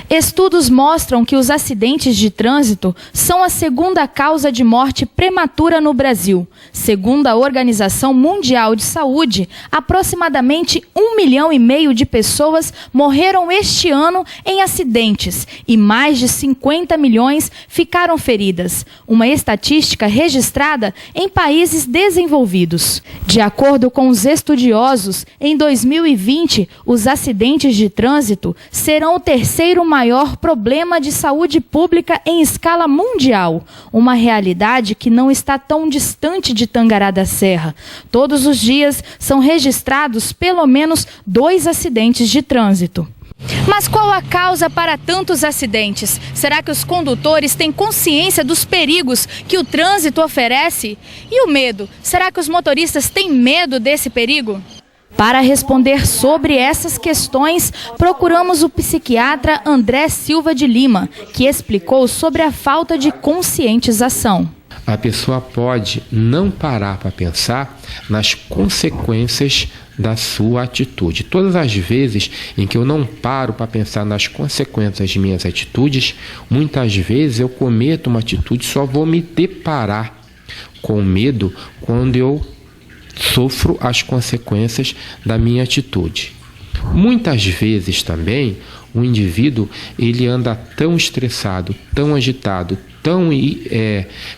Estudos mostram que os acidentes de trânsito são a segunda causa de morte prematura no Brasil. Segundo a Organização Mundial de Saúde, aproximadamente 1,5 milhão de pessoas morreram este ano em acidentes e mais de 50 milhões ficaram feridas, uma estatística registrada em países desenvolvidos. De acordo com os estudiosos, em 2020, os acidentes de trânsito serão o terceiro maior problema de saúde pública em escala mundial, uma realidade que não está tão distante de Tangará da Serra. Todos os dias são registrados pelo menos 2 acidentes de trânsito. Mas qual a causa para tantos acidentes? Será que os condutores têm consciência dos perigos que o trânsito oferece? E o medo? Será que os motoristas têm medo desse perigo? Para responder sobre essas questões, procuramos o psiquiatra André Silva de Lima, que explicou sobre a falta de conscientização. A pessoa pode não parar para pensar nas consequências da sua atitude. Todas as vezes em que eu não paro para pensar nas consequências de minhas atitudes, muitas vezes eu cometo uma atitude e só vou me deparar com medo quando eu sofro as consequências da minha atitude. Muitas vezes também o indivíduo ele anda tão estressado, tão agitado,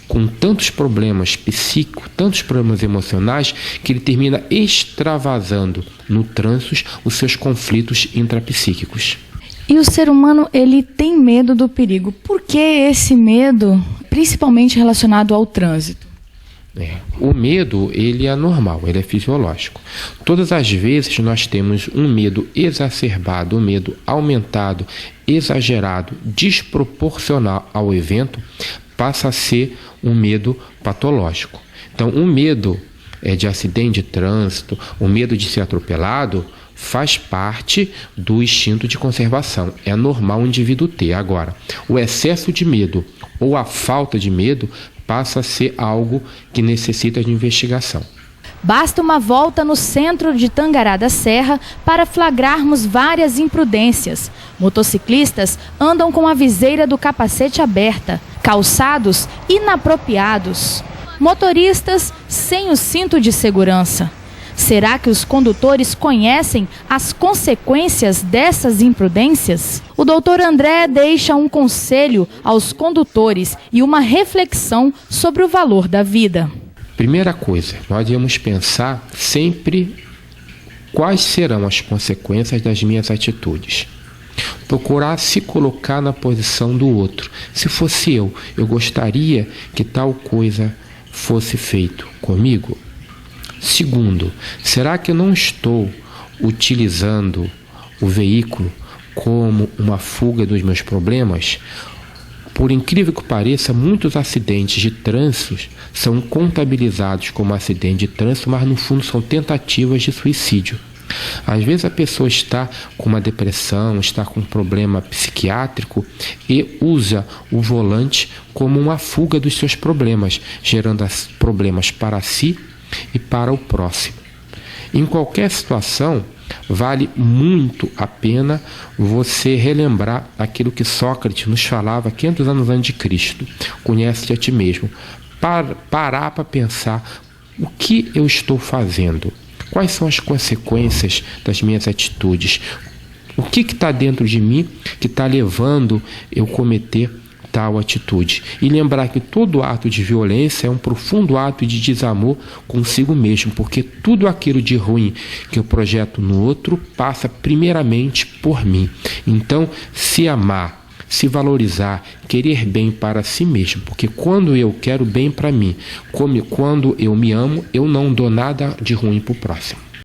com tantos problemas psíquicos, tantos problemas emocionais, que ele termina extravasando no trânsito os seus conflitos intrapsíquicos. E o ser humano, ele tem medo do perigo. Por que esse medo, principalmente relacionado ao trânsito? O medo, ele é normal, ele é fisiológico. Todas as vezes nós temos um medo exacerbado, um medo aumentado, exagerado, desproporcional ao evento, passa a ser um medo patológico. Então, o medo de acidente de trânsito, o medo de ser atropelado, faz parte do instinto de conservação. É normal o indivíduo ter. Agora, o excesso de medo ou a falta de medo passa a ser algo que necessita de investigação. Basta uma volta no centro de Tangará da Serra para flagrarmos várias imprudências. Motociclistas andam com a viseira do capacete aberta, calçados inapropriados. Motoristas sem o cinto de segurança. Será que os condutores conhecem as consequências dessas imprudências? O doutor André deixa um conselho aos condutores e uma reflexão sobre o valor da vida. Primeira coisa, nós devemos pensar sempre quais serão as consequências das minhas atitudes. Procurar se colocar na posição do outro. Se fosse eu gostaria que tal coisa fosse feito comigo? Segundo, será que eu não estou utilizando o veículo como uma fuga dos meus problemas? Por incrível que pareça, muitos acidentes de trânsito são contabilizados como acidente de trânsito, mas no fundo são tentativas de suicídio. Às vezes a pessoa está com uma depressão, está com um problema psiquiátrico e usa o volante como uma fuga dos seus problemas, gerando problemas para si e para o próximo. Em qualquer situação, vale muito a pena você relembrar aquilo que Sócrates nos falava 500 anos antes de Cristo. Conhece-te a ti mesmo. Parar para pensar o que eu estou fazendo. Quais são as consequências das minhas atitudes? O que está dentro de mim que está levando eu cometer tal atitude? E lembrar que todo ato de violência é um profundo ato de desamor consigo mesmo, porque tudo aquilo de ruim que eu projeto no outro passa primeiramente por mim. Então, se amar, se valorizar, querer bem para si mesmo, porque quando eu quero bem para mim, quando eu me amo, eu não dou nada de ruim para o próximo.